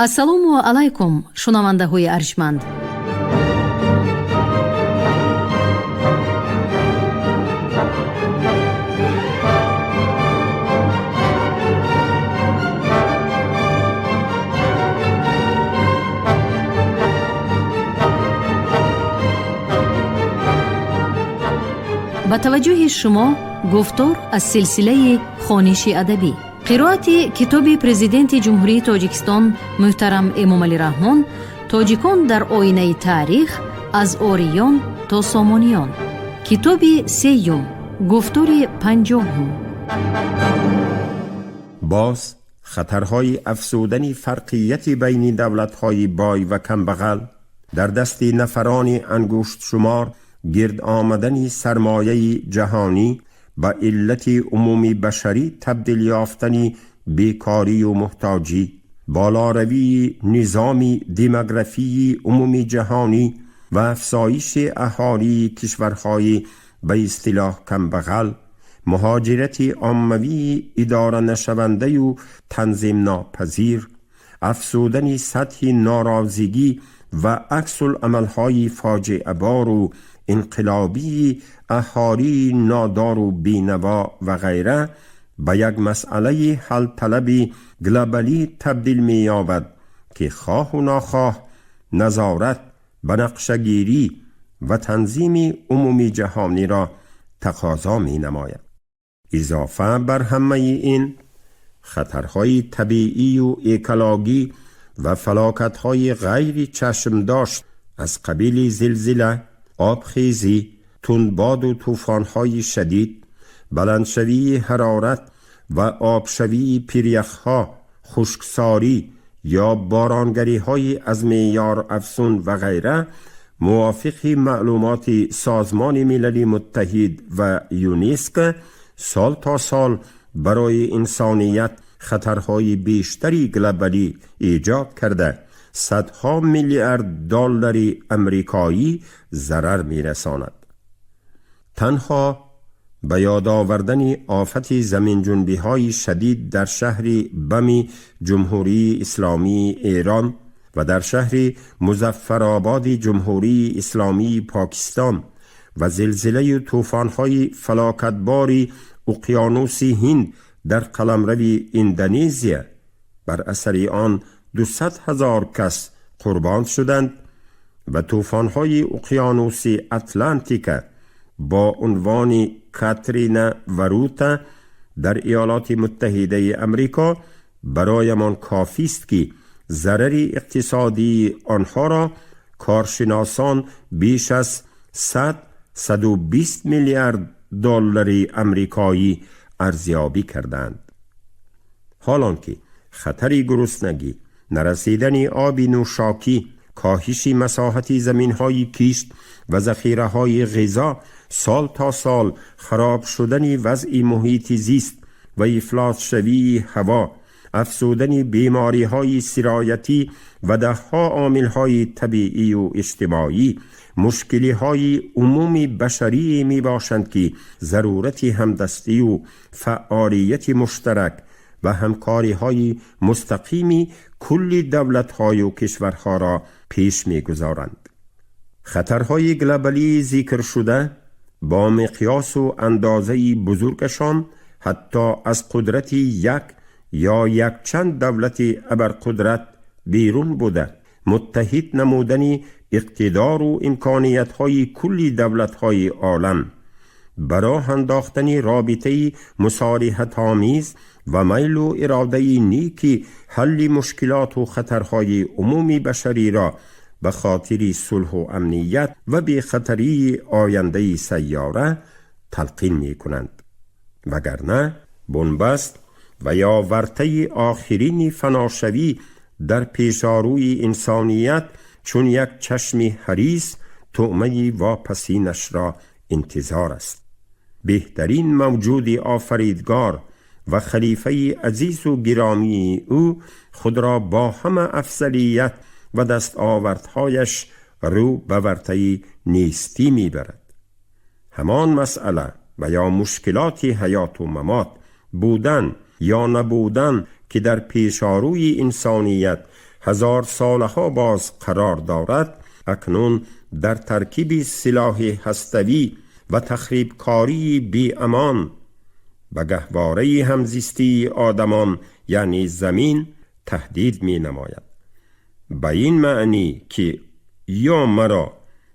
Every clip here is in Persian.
ассалому алайкум шунавандаҳои арҷманд. ба таваҷҷӯҳи шумо гуфтор аз силсилаи хониши адабӣ. қироати китоби президенти ҷумҳурии Тоҷикистон муҳтарам Эмомалӣ Раҳмон «Тоҷикон дар оинаи таърих аз ориён то сомониён». китоби сеюм, гуфтори 50. باز خطرهای افزودن فرقیت بین دولت‌های بای و کمبغل، در دست نفران انگشت شمار گرد آمدن سرمایه جهانی به علت عمومی بشری تبدیل یافتن بیکاری و محتاجی، بالاروی نظام دموگرافی عمومی جهانی و افزایش اهالی کشورهای به اصطلاح کمبغل، مهاجرت عمومی اداره نشونده و تنظیم ناپذیر، افزودن سطح ناراضگی و عکس العملهای فاجعه بار و انقلابی اهالی نادار و بینوا و غیره به یک مسئله حل طلب گلوبالی تبدیل می یابد که خواه و ناخواه نظارت به نقشه‌گیری و تنظیم عمومی جهانی را تقاضا می نماید. اضافه بر همه این، خطرهای طبیعی و اکولوژی و فلاکت‌های غیر چشمداشت از قبیل زلزله، آبخیزی، تندباد و طوفان‌های شدید، بلندشوی حرارت و آبشوی پیریخ‌ها، خشکساری یا بارانگری‌های از معیار افزون و غیره، موافق معلومات سازمان ملل متحد و یونسکو سال تا سال برای انسانیت خطرهای بیشتری گلوبالی ایجاد کرده صدها میلیارد دلار امریکایی ضرر می‌رساند. تنها به یاد آوردن آفت زمین جنبی‌های شدید در شهر بمی جمهوری اسلامی ایران و در شهر مظفرآباد جمهوری اسلامی پاکستان و زلزله طوفان‌های فلاکتبار اقیانوس هند در قلمرو اندونزیا، بر اثر آن 200,000 کس قربان شدند و طوفان‌های اقیانوس اتلانتیک با عنوان کاترینا و روتا در ایالات متحده امریکا برایمان کافی است که ضرر اقتصادی آنها را کارشناسان بیش از 120 میلیارد دلار امریکایی ارزیابی کردند. حالانکه خطر گرسنگی، نرسیدن آب نوشاکی، کاهش مساحت زمین‌های کشت و ذخیره‌های غذا، سال تا سال خراب شدن وضع محیط زیست و افلاس شوی هوا، افزودن بیماری‌های سرایتی و ده‌ها عامل‌های طبیعی و اجتماعی، مشکل‌های عمومی بشری میباشند که ضرورت همدستی و فعالیت مشترک و همکاری‌های مستقیم کل دولت‌های و کشورها را پیش می‌گذارند. خطرهای گلوبالی ذکر شده با مقیاس و اندازه بزرگشان حتی از قدرت یک یا یک چند دولت ابرقدرت بیرون بوده، متحد نمودن اقتدار و امکانیت‌های کلی دولت‌های عالم، براه انداختن رابطه مصالحت آمیز و میل و اراده نیکی حل مشکلات و خطرهای عمومی بشری را به خاطر صلح و امنیت و بی خطری آینده سیاره تلقین می کنند. وگرنه بنبست و یا ورطه آخرین فناشوی در پیشاروی انسانیت چون یک چشم حریص طعمه واپسینش را انتظار است. بهترین موجود آفریدگار و خلیفه عزیز و گرامی او خود را با همه افضلیت و دستاوردهایش رو به ورطه نیستی میبرد. همان مسئله و یا مشکلات حیات و ممات، بودن یا نبودن که در پیشاروی انسانیت هزار سالها باز قرار دارد، اکنون در ترکیب سلاح هسته‌ای و تخریب کاری بی امان به گهواره همزیستی آدمان یعنی زمین تهدید می نماید. به این معنی که یا مرا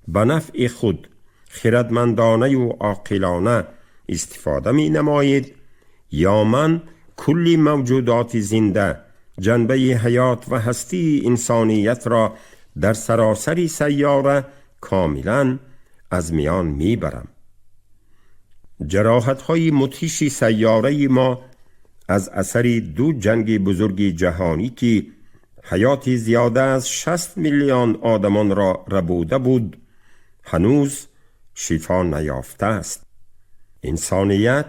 به نفع خود خردمندانه و عاقلانه استفاده می نماید، یا من کلی موجودات زنده جنبه حیات و هستی انسانیت را در سراسر سیاره کاملا از میان می برم. جراحت‌های مدهش سیاره ما از اثر دو جنگ بزرگ جهانی که حیات زیاده از 60 میلیون آدمان را ربوده بود هنوز شفا نیافته است. انسانیت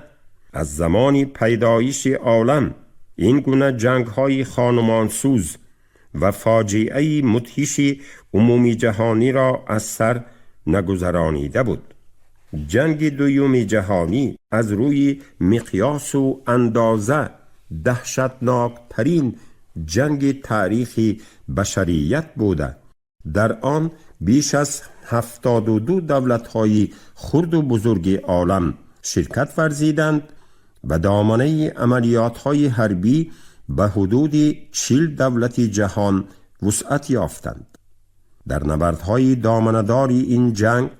از زمان پیدایش عالم این گونه جنگ‌های خانمانسوز و فاجعه مدهش عمومی جهانی را از سر نگذرانیده بود. جنگ دوم جهانی از روی مقیاس و اندازه دهشتناک ترین جنگ تاریخ بشریت بوده. در آن بیش از 72 دولت‌های خرد و بزرگ عالم شرکت ورزیدند و دامنه عملیات‌های حربی به حدود 40 دولت جهان وسعت یافتند. در نبردهای دامنه‌دار این جنگ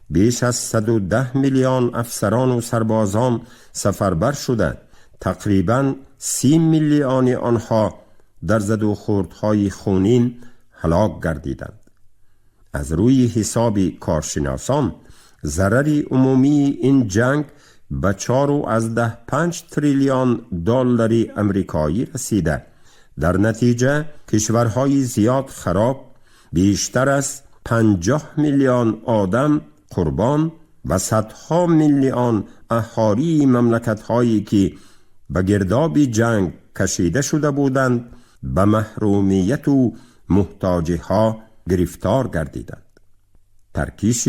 بیش از 110 میلیون افسران و سربازان سفربر شده، تقریباً 30 میلیون آنها در زد و خوردهای خونین هلاک گردیدند. از روی حساب کارشناسان ضرر عمومی این جنگ به 4.5 تریلیون دلار امریکایی رسیده. در نتیجه کشورهای زیاد خراب، بیشتر از 50 میلیون آدم قربان و صدها میلیون اهالی مملکت‌هایی که به گرداب جنگ کشیده شده بودند به محرومیت و محتاجی‌ها گرفتار گردیدند. ترکیش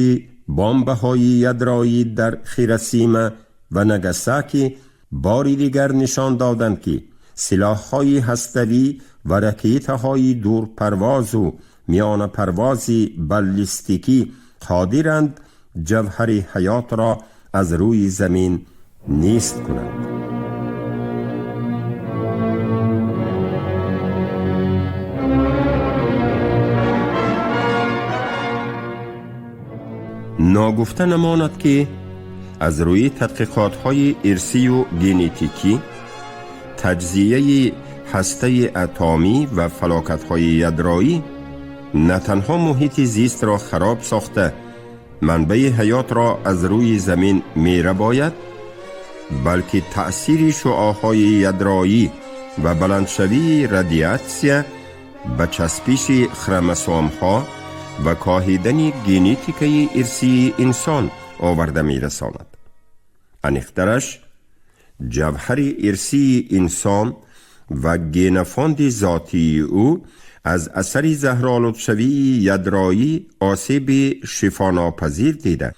بمب‌های یدرایی در هیروشیما و ناگازاکی باری دیگر نشان دادند که سلاح‌های هسته‌ای و راکت‌های دور پرواز و میان پروازی بالستیکی قادرند جوهر حیات را از روی زمین نیست کنند. ناگفته نماند که از روی تحقیقات‌های ارثی و ژنتیکی، تجزیه هسته اتمی و فلاکت‌های یدرایی نه تنها محیط زیست را خراب ساخته منبع حیات را از روی زمین می‌رباید، بلکه تأثیر شعاع‌های یدرایی و بلندشوی رادیاسیون به چسبش خروموسوم‌ها و کاهیدن ژنتیکی ارثی انسان آورده می‌رساند. انیخترش جوهر ارثی انسان و گنفاند ذاتی او از اثر زهرآلود شوی یدرایی آسیب شفاناپذیر دیده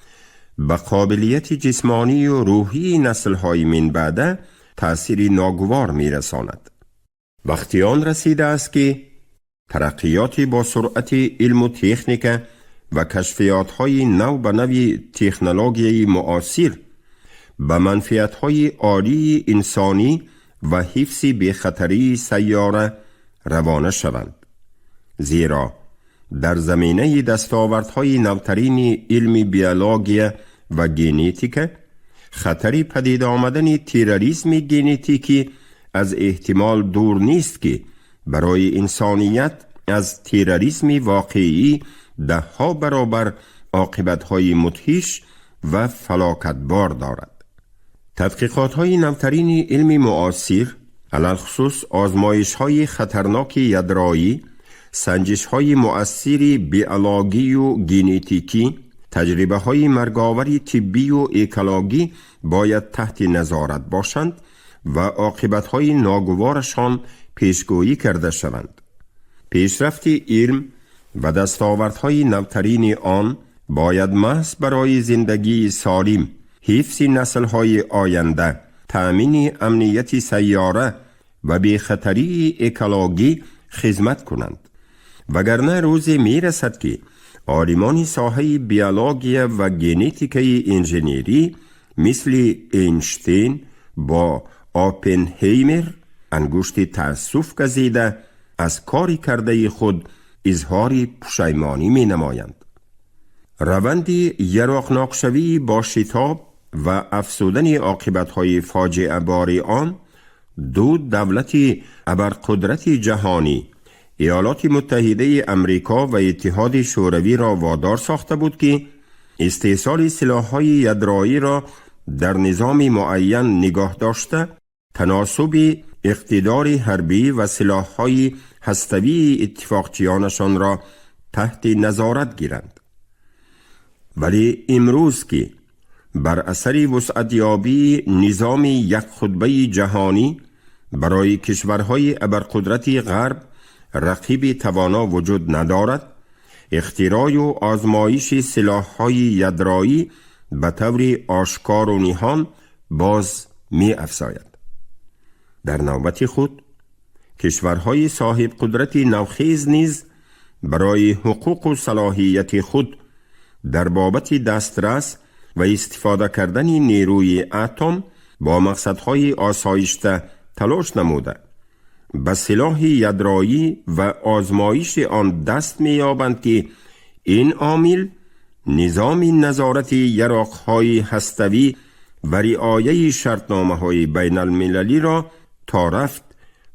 به قابلیت جسمانی و روحی نسل‌های من بعد تأثیر ناگوار می‌رساند. وقتی آن رسیده است که ترقیات با سرعت علم و تکنیک و کشفیات‌های نو به نوع تکنولوژی معاصر به منفعت‌های عالی انسانی و حفظ بی‌خطری سیاره روانه شوند. زیرا در زمینه دستاوردهای نوترین علم بیولوژی و ژنتیک خطری پدید آمدن تروریسم ژنتیکی از احتمال دور نیست که برای انسانیت از تروریسم واقعی 10 برابر عاقبت‌های مدهش و فلاکتبار دارد. تحقیقات‌های نوترین علم معاصر، علل خصوص آزمایش‌های خطرناک یدرایی، سنجش‌های مؤثر بیولوژی و ژنتیکی، تجربه‌های مرگاور طبی و اکولوژی باید تحت نظارت باشند و عاقبت‌های ناگوارشان پیشگویی کرده شوند. پیشرفت علم و دستاوردهای نوترین آن باید محض برای زندگی سالم، حفظ نسل‌های آینده، تأمین امنیت سیاره و بی‌خطری اکولوژی خدمت کنند وگرنه روزی می رسد که عالمان ساحه بیولوژی و ژنتیک انجینیری مثل اینشتین با آپنهیمر انگشت تأسف گزیده از کاری کرده خود اظهار پشیمانی می نمایند. روند یراقناک شوی با شتاب و افزودن عاقبت‌های فاجعه بار آن دو دولت ابرقدرت جهانی ایالات متحده امریکا و اتحاد شوروی را وادار ساخته بود که استحصال سلاح‌های یدرایی را در نظام معین نگاه داشته تناسب اقتدار حربی و سلاح‌های هسته‌ای اتفاقچیانشان را تحت نظارت گیرند. ولی امروز که بر اثر وسعتیابی نظام یک خطبه جهانی برای کشورهای ابرقدرت غرب رقیب توانا وجود ندارد، اختراع و آزمایش سلاح‌های یدرایی به طور آشکار و نهان باز می افزاید. در نوبت خود کشورهای صاحب قدرت نوخیز نیز برای حقوق و صلاحیت خود در بابت دسترس و استفاده کردن نیروی اتم با مقصدهای آسایشته تلاش نموده به سلاح یدرایی و آزمایش آن دست می‌یابند که این عامل نظام نظارت یراق‌های هسته‌ای و رعایت شرطنامه‌های بین المللی را تا رفت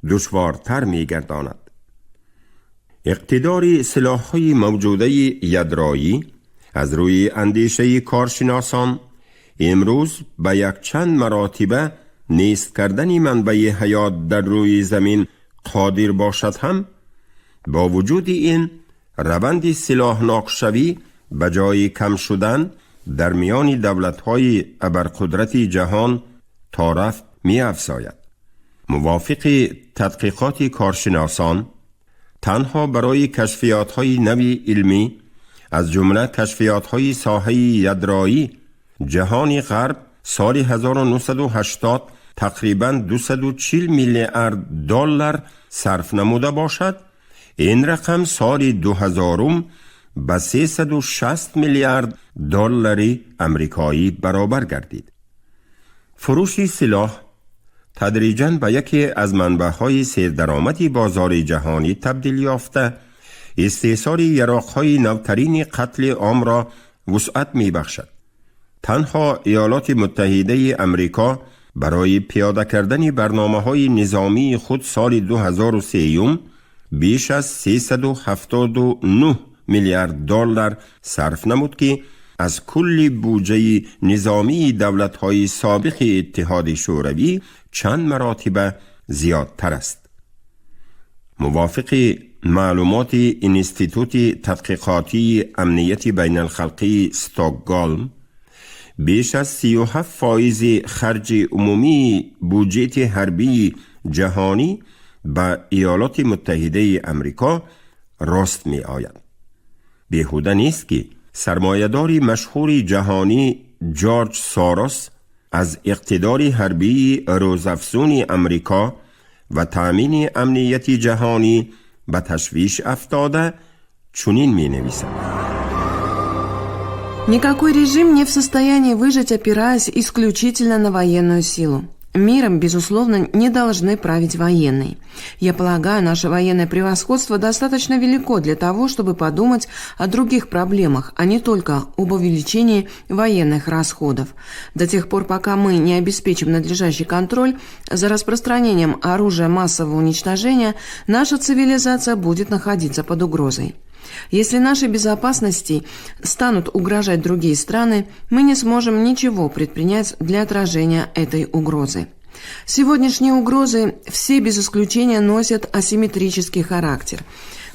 دشوارتر می‌گرداند. اقتدار سلاح‌های موجوده یدرایی از روی اندیشه کارشناسان امروز به یک چند مراتبه نیست کردن منبع حیات در روی زمین قادر باشد هم با وجود این روند سلاحناک شوی به جای کم شدن در میان دولت‌های ابرقدرت جهان تا رفت می افزاید. موافق تحقیقات کارشناسان تنها برای کشفیات‌های نوی علمی از جمله کشفیات‌های ساحه یدرایی جهان غرب سال 1980 تقریباً 240 میلیارد دلار صرف نموده باشد، این رقم سال 2000 به 360 میلیارد دلار امریکایی برابر گردید. فروش سلاح تدریجاً به یکی از منبع‌های سردرآمد بازار جهانی تبدیل یافته، استحصال یراق‌های نوترین قتل عام را وسعت می‌بخشد. تنها ایالات متحده امریکا برای پیاده کردن برنامه‌های نظامی خود سال 2003 بیش از 379 میلیارد دلار صرف نمود که از کل بودجه نظامی دولت‌های سابق اتحاد شوروی چند مراتب زیادتر است. موافق معلومات انستیتوت تحقیقاتی امنیت بین الخلقی استکهلم، بیش از 37% خرج عمومی بودجه حربی جهانی به ایالات متحده امریکا راست می آید. بیهوده نیست که سرمایه‌دار مشهور جهانی جورج سوروس از اقتدار حربی روزافزون امریکا و تأمین امنیت جهانی به تشویش افتاده چنین می نویسد: Никакой режим не в состоянии выжить, опираясь исключительно на военную силу. Миром, безусловно, не должны править военные. Я полагаю, наше военное превосходство достаточно велико для того, чтобы подумать о других проблемах, а не только об увеличении военных расходов. До тех пор, пока мы не обеспечим надлежащий контроль за распространением оружия массового уничтожения, наша цивилизация будет находиться под угрозой. Если нашей безопасности станут угрожать другие страны, мы не сможем ничего предпринять для отражения этой угрозы. Сегодняшние угрозы все без исключения носят асимметрический характер.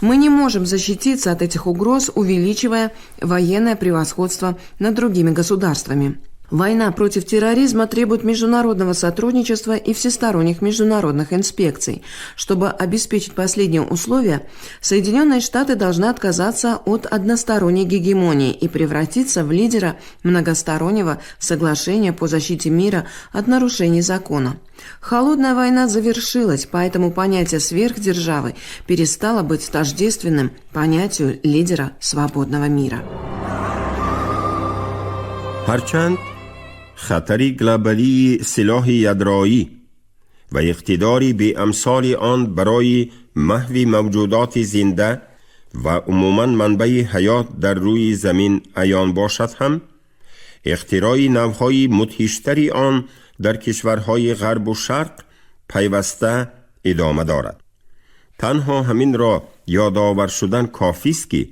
Мы не можем защититься от этих угроз, увеличивая военное превосходство над другими государствами. Война против терроризма требует международного сотрудничества и всесторонних международных инспекций. Чтобы обеспечить последние условия, Соединенные Штаты должны отказаться от односторонней гегемонии и превратиться в лидера многостороннего соглашения по защите мира от нарушений закона. Холодная война завершилась, поэтому понятие сверхдержавы перестало быть тождественным понятию лидера свободного мира. هرچند خطری گلوبالی سلاح یدرایی و اقتداری به امثال آن برای محو موجودات زنده و عموماً منبع حیات در روی زمین عیان باشد هم، اختراع نوعهای مدهشتری آن در کشورهای غرب و شرق پیوسته ادامه دارد. تنها همین را یادآور شدن کافی است که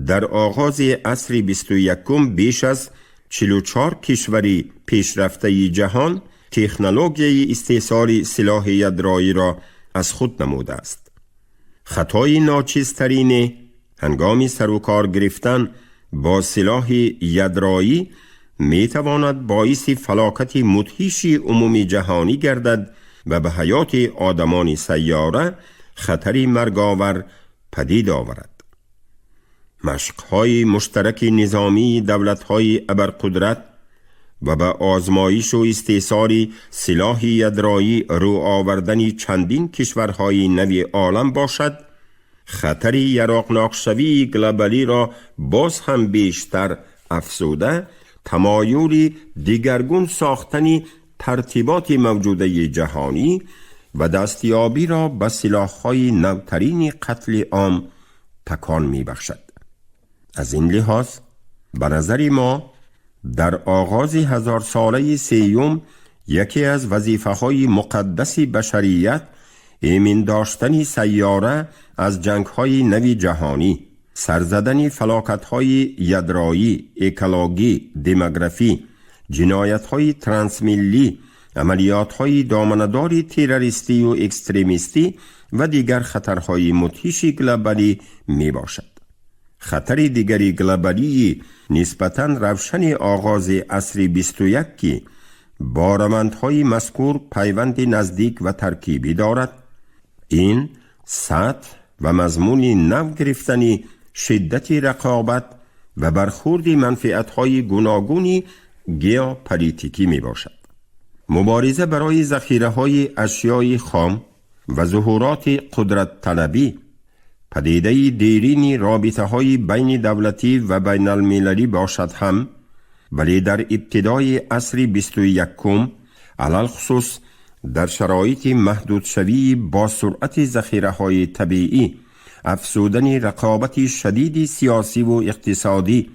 در آغاز عصر 21 بیش از 44 کشوری پیشرفته جهان تکنولوژی استئصال سلاح یدرایی را از خود نموده است. خطای ناچیزترین هنگام سر و کار گرفتن با سلاح یدرایی می تواند باعث فلاکت مدهش عمومی جهانی گردد و به حیات آدمان سیاره خطری مرگاور پدید آورد. مشق‌های مشترک نظامی دولت‌های ابرقدرت و به آزمایش و استئصال سلاح یدرایی رو آوردن چندین کشورهای نوی عالم باشد، خطر یراقناک‌شوی گلوبالی را باز هم بیشتر افزوده، تمایل دیگرگون ساختن ترتیبات موجوده جهانی و دستیابی را به سلاح‌های نوترین قتل عام تکان می‌بخشد. از این لحاظ به نظر ما در آغاز 1000 ساله سیوم یکی از وظیفه‌های مقدس بشریت ایمن داشتن سیاره از جنگ‌های نوی جهانی، سرزدن فلاکت‌های یدرایی، اکولوژی، دموگرافی، جنایت‌های ترانسمیلی، عملیات‌های دامنه‌دار تروریستی و اکستریمیستی و دیگر خطرهای مدهش گلوبالی میباشد. خطر دیگری گلوبالی نسبتاً روشن آغاز عصر 21 که با روندهای مذکور پیوند نزدیک و ترکیبی دارد، این سطح و مضمون نو گرفتن شدت رقابت و برخورد منفعت‌های گوناگون ژئوپلیتیکی می باشد. مبارزه برای ذخیره‌های اشیاء خام و ظهورات قدرت طلبی پدیده دیرین رابطه‌های بین دولتی و بین المللی باشد هم، ولی در ابتدای عصر 21 علل خصوص در شرایط محدود شوی با سرعت ذخیره‌های طبیعی، افزودن رقابت شدید سیاسی و اقتصادی،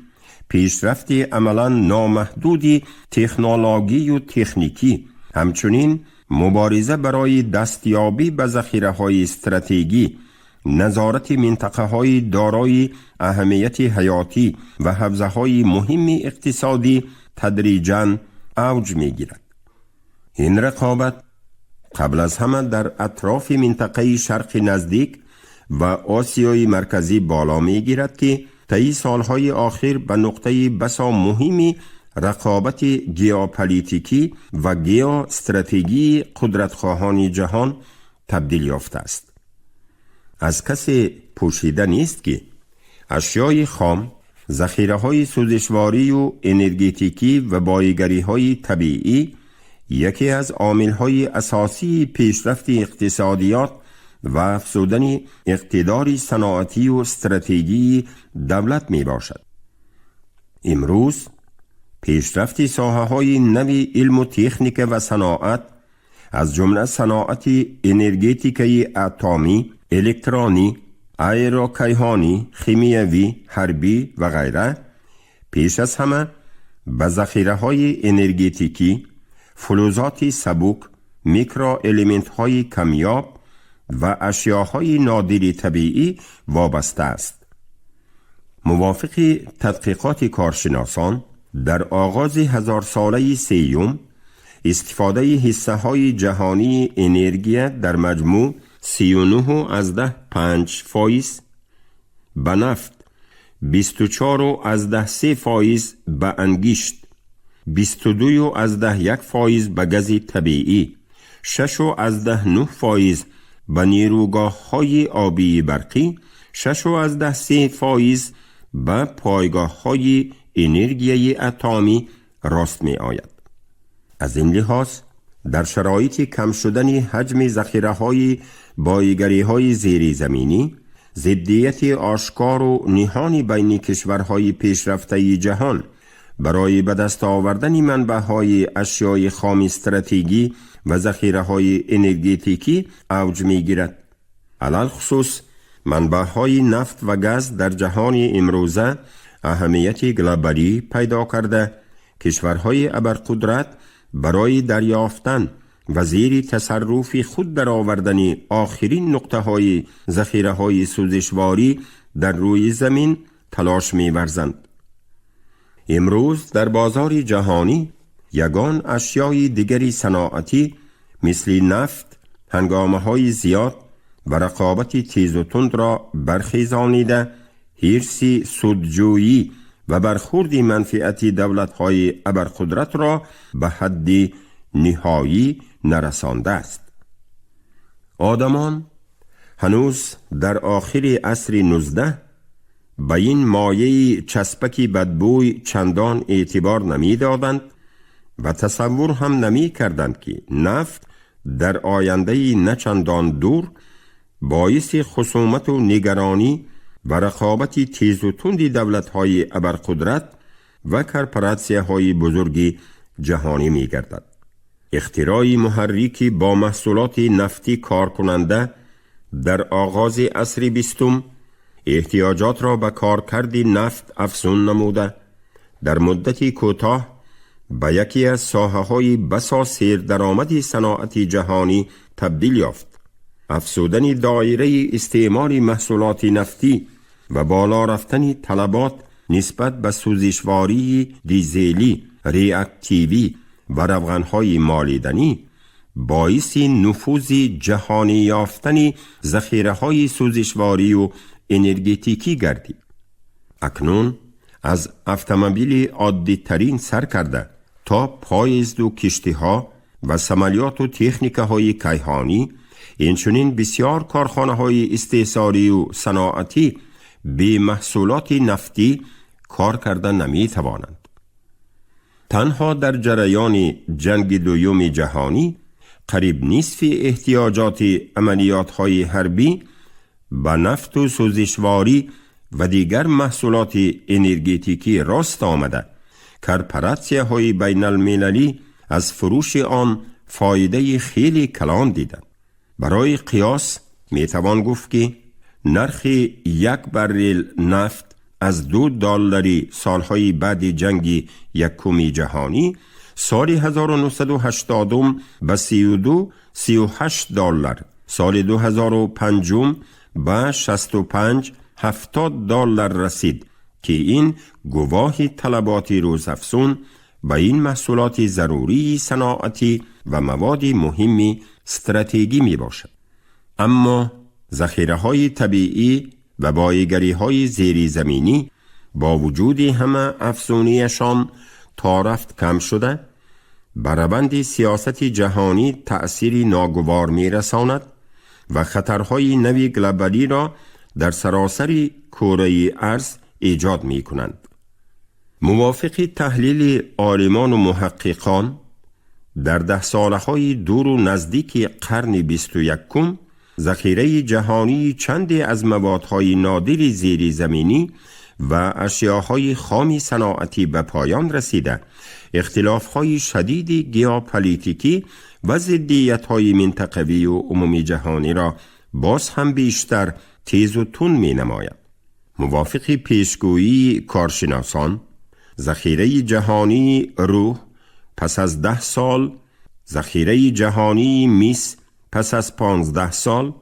پیشرفت عملاً نامحدود تکنولوژی و تکنیکی، همچنین مبارزه برای دستیابی به ذخیره‌های استراتژیکی، نظارت منطقه‌های دارای اهمیت حیاتی و حوزه‌های مهم اقتصادی تدریجاً اوج می‌گیرد. این رقابت قبل از همه در اطراف منطقه شرق نزدیک و آسیای مرکزی بالا می‌گیرد که طی سالهای آخر به نقطه بسا مهمی رقابت ژئوپلیتیکی و ژئواستراتژی قدرتخواهان جهان تبدیل یافته است. از کسی پوشیده نیست که اشیای خام، ذخیره‌های سوزشواری و انرژتیکی و بایگری‌های طبیعی یکی از عامل‌های اساسی پیشرفت اقتصادیات و افزودن اقتدار صنعتی و استراتژی دولت می باشد. امروز پیشرفت ساحه‌های نوی علم و تکنیک و صناعت از جمله صناعت انرژتیکی اتمی، الکترونی، ایروکیهانی، شیمیایی، حربی و غیره، پیش از همه به ذخیره‌های انرژتیکی، فلزات سبک، میکرو المنت‌های کمیاب و اشیاءهای نادر طبیعی وابسته است. موافق تحقیقات کارشناسان، در آغاز 1000 ساله سیوم استفاده حصه‌های جهانی انرژی در مجموع 39.5% به نفت، 24.3% به انگشت 22.1% به گاز طبیعی، 6.9% به نیروگاه‌های آبی برقی، 6.3% به پایگاه‌های انرژی اتمی راست می آید. از این لحاظ در شرایط کم شدن حجم ذخیره‌های بایگری‌های زیر زمینی، ضدیت آشکار و نهانی بین کشورهای پیشرفته جهان برای به دست آوردن منبع‌های اشیاء خام استراتژی و ذخیره‌های انرژتیکی اوج می‌گیرد. علل خصوص منبع‌های نفت و گاز در جهان امروزه اهمیت گلوبالی پیدا کرده. کشورهای ابرقدرت برای دریافتن و زیر تصرف خود در آوردن آخرین نقطه‌های ذخیره‌های سوزشواری در روی زمین تلاش می‌ورزند. امروز در بازار جهانی یگان اشیای دیگری صناعتی مثل نفت هنگامه‌های زیاد و رقابت تیز و تند را برخیزانیده، حرص سودجویی و برخورد منفعتی دولت‌های ابرقدرت را به حد نهایی نرسانده است. آدمان هنوز در آخر عصر 19 به این مایه چسبکی بدبوی چندان اعتبار نمی دادند و تصور هم نمی کردند که نفت در آینده نه چندان دور باعث خصومت و نگرانی و رقابت تیز و تند دولت‌های ابرقدرت و کورپوراسیون‌های بزرگ جهانی می گردد. اختراع محرکی با محصولات نفتی کار کننده در آغاز عصر 20 احتیاجات را به کارکرد نفت افزون نموده، در مدتی کوتاه به یکی از ساحه‌های بسا سیر درآمد صناعت جهانی تبدیل یافت. افزودن دایره استعمال محصولات نفتی و بالا رفتن طلبات نسبت به سوزشواری دیزلی، ریاکتیوی و روغن‌های مالیدنی باعث نفوذ جهانی یافتن ذخیره‌های سوزشواری و انرژتیکی گردید. اکنون از اتومبیل عادی ترین سر کرده تا پایزد و کشتی‌ها و سمالیات و تکنیک‌های کیهانی، اینچنین بسیار کارخانه‌های استحصالی و صناعتی به محصولات نفتی کار کردن نمی توانند. تنها در جریان جنگ دوم جهانی قریب نصف احتیاجات عملیات‌های حربی به نفت و سوزشواری و دیگر محصولات انرژتیکی راست آمده. کورپوراسیون‌های بین المللی از فروش آن فایده خیلی کلان دیدند. برای قیاس می توان گفت که نرخ یک بریل نفت از $2 سالهای بعد جنگ یکم جهانی سال 1980 به $32-38، سال 2005 به $65-70 رسید که این گواه طلبات روزافزون به این محصولات ضروری صناعتی و مواد مهمی استراتژی می باشد. اما ذخیره‌های طبیعی و بایگری‌های زیر زمینی با وجود همه افزونیشان تا رفت کم شده، بر روند سیاست جهانی تأثیری ناگوار می رساند و خطرهای نوی گلوبالی را در سراسر کره ارض ایجاد می کنند. موافق تحلیل عالمان و محققان، در 10 سالهای دور و نزدیک قرن 21 ذخیره جهانی چندی از موادهای نادر زیر زمینی و اشیاءهای خام صناعتی به پایان رسیده، اختلافهای شدید ژئوپلیتیکی و ضدیت‌های منطقوی و عمومی جهانی را باز هم بیشتر تیز و تند می نماید. موافق پیشگویی کارشناسان، ذخیره جهانی روح پس از 10 سال، ذخیره جهانی مس پس از 15 سال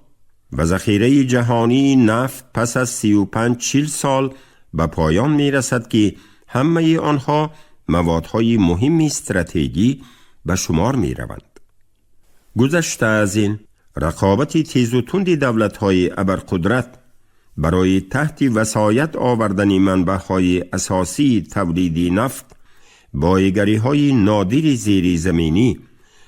و ذخیره جهانی نفت پس از 35-40 سال به پایان می رسد که همه آنها موادهای مهم استراتژی به شمار می روند. گذشته از این، رقابت تیز و تند دولت‌های ابرقدرت برای تحت وصایت آوردن منبع‌های اساسی تولید نفت بایگری‌های نادر زیر زمینی،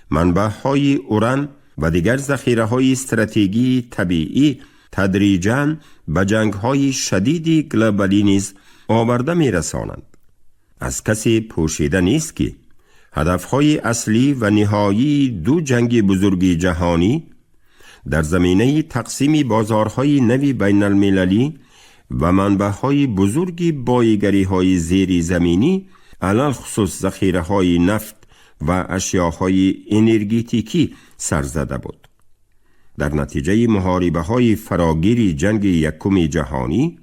منبع‌های اوران و دیگر ذخیره‌های استراتژیکی طبیعی تدریجاً به جنگ‌های شدید گلوبالی نیز آورده می‌رسانند. از کسی پوشیده نیست که هدف‌های اصلی و نهایی دو جنگ بزرگ جهانی در زمینه تقسیم بازارهای نوی بین المللی و منبع‌های بزرگ بایگری‌های زیر زمینی، علل خصوص ذخیره‌های نفت و اشیاءهای انرژیتیکی سر زده بود. در نتیجه محاربه‌های فراگیر جنگ یکم جهانی،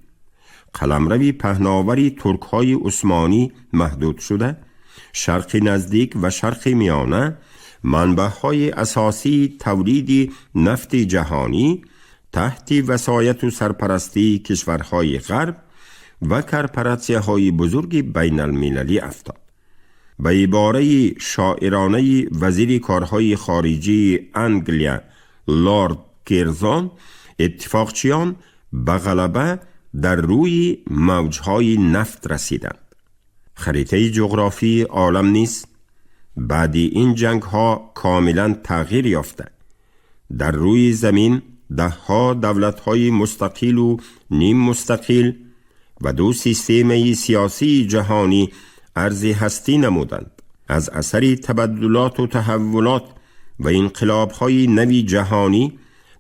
قلمرو پهناوری ترک‌های عثمانی محدود شده، شرق نزدیک و شرق میانه منبع‌های اساسی تولید نفت جهانی تحت وصایت و سرپرستی کشورهای غرب و کارپوراسیون‌های بزرگ بین المللی افتاد. به عباره شاعرانه وزیر کارهای خارجی انگلیا لورد کیرزان، اتفاقچیان به غلبه در روی موجهای نفت رسیدند. خریطه جغرافی عالم نیز بعد این جنگ ها کاملا تغییر یافته. در روی زمین ده ها دولت های مستقل و نیم مستقل و دو سیستم سیاسی جهانی عرض هستی نمودند. از اثر تبدلات و تحولات و انقلاب های نوی جهانی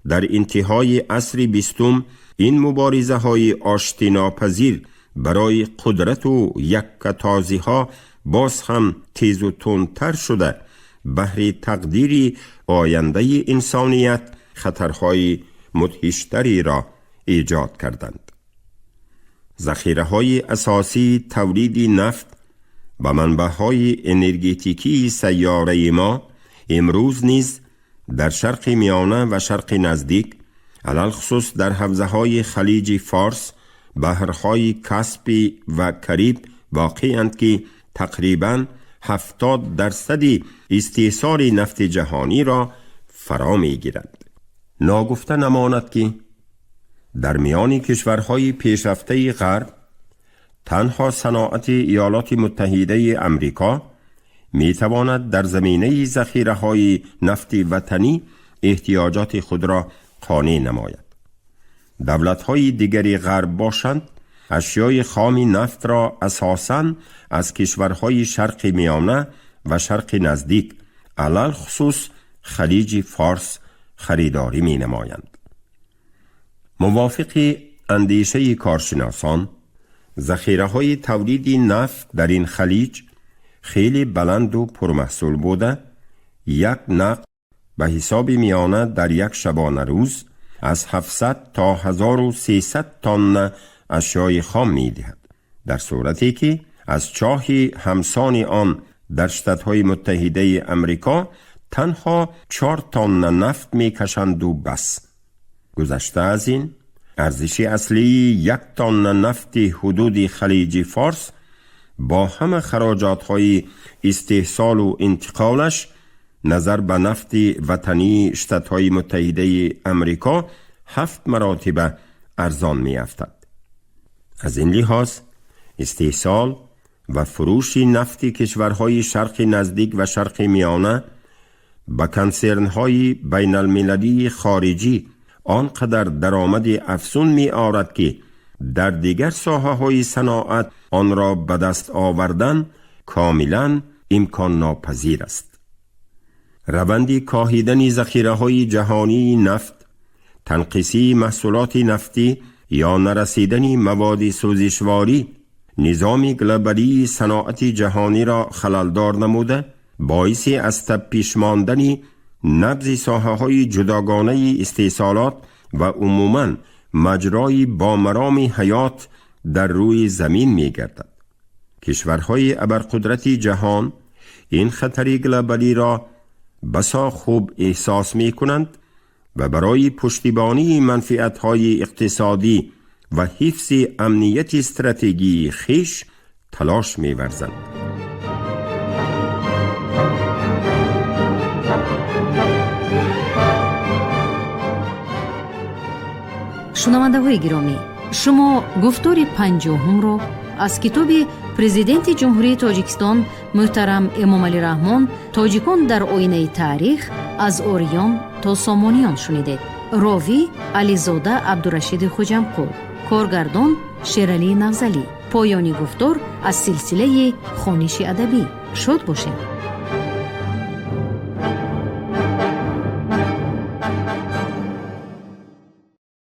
در انتهای عصر 20 این مبارزه های آشتی ناپذیر برای قدرت و یکتازی ها باز هم تیز و تندتر شده، بهر تقدیر آینده انسانیت خطرهای مدهشتری را ایجاد کردند. ذخیره های اساسی تولید نفت و منبع‌های انرژیتیکی سیاره ما امروز نیز در شرق میانه و شرق نزدیک، علل خصوص در حوزه‌های خلیج فارس، بحرهای کاسپی و کریب واقع‌اند که تقریباً 70% استحصال نفت جهانی را فرا می‌گیرند. ناگفته نماند که در میان کشورهای پیشرفته غرب تنها صنعت ایالات متحده امریکا می‌تواند در زمینه ذخیره‌های نفت وطنی احتیاجات خود را قانع نماید. دولت‌های دیگری غرب باشند اشیای خام نفت را اساساً از کشورهای شرق میانه و شرق نزدیک، علل خصوص خلیج فارس خریداری می نمایند. موافق اندیشه کارشناسان، ذخیره‌های تولید نفت در این خلیج خیلی بلند و پرمحصول بوده، یک نقل به حساب میانه در یک شبانه روز از 700 تا 1300 تن اشیای خام می دهد، در صورتی که از چاه همسان آن در شتات‌های متحده امریکا تنها 4 تن نفت می کشند و بس. گذشته از این، ارزش اصلی 1 تن نفت حدود خلیج فارس با همه خراجات‌های استحصال و انتقالش نظر به نفت وطنی شتات‌های متحده امریکا 7 مراتب ارزان می افتد. از این لحاظ استحصال و فروش نفت کشورهای شرق نزدیک و شرق میانه با کنسرن‌های بین المللی خارجی آنقدر درآمد افزون می آورد که در دیگر ساحه‌های صناعت آن را به دست آوردن کاملا امکان ناپذیر است. روند کاهیدن ذخیره‌های جهانی نفت، تنقیصی محصولات نفتی یا نرسیدن مواد سوزشواری نظام گلوبالی صناعت جهانی را خللدار نموده، باعث از تب پیش ماندن نبض ساحه‌های جداگانه استحصالات و عموماً مجرای بامرام حیات در روی زمین می گردد. کشورهای ابرقدرت جهان این خطر گلوبالی را بسا خوب احساس می کنند و برای پشتیبانی منفعت‌های اقتصادی و حفظ امنیت استراتژی خویش تلاش می ورزند. شنونده‌های گرامی، شما گفتار 50 رو از کتاب президенти ҷумҳурии тоҷикистон муҳтарам эмомалӣ раҳмон тоҷикон дар оинаи таърих аз ориён то сомониён шунидед. ровӣ ализода абдурашиди хуҷамқул, коргардон шералии навзалӣ. поёни гуфтор аз силсилаи хониши адабӣ. шод бошед.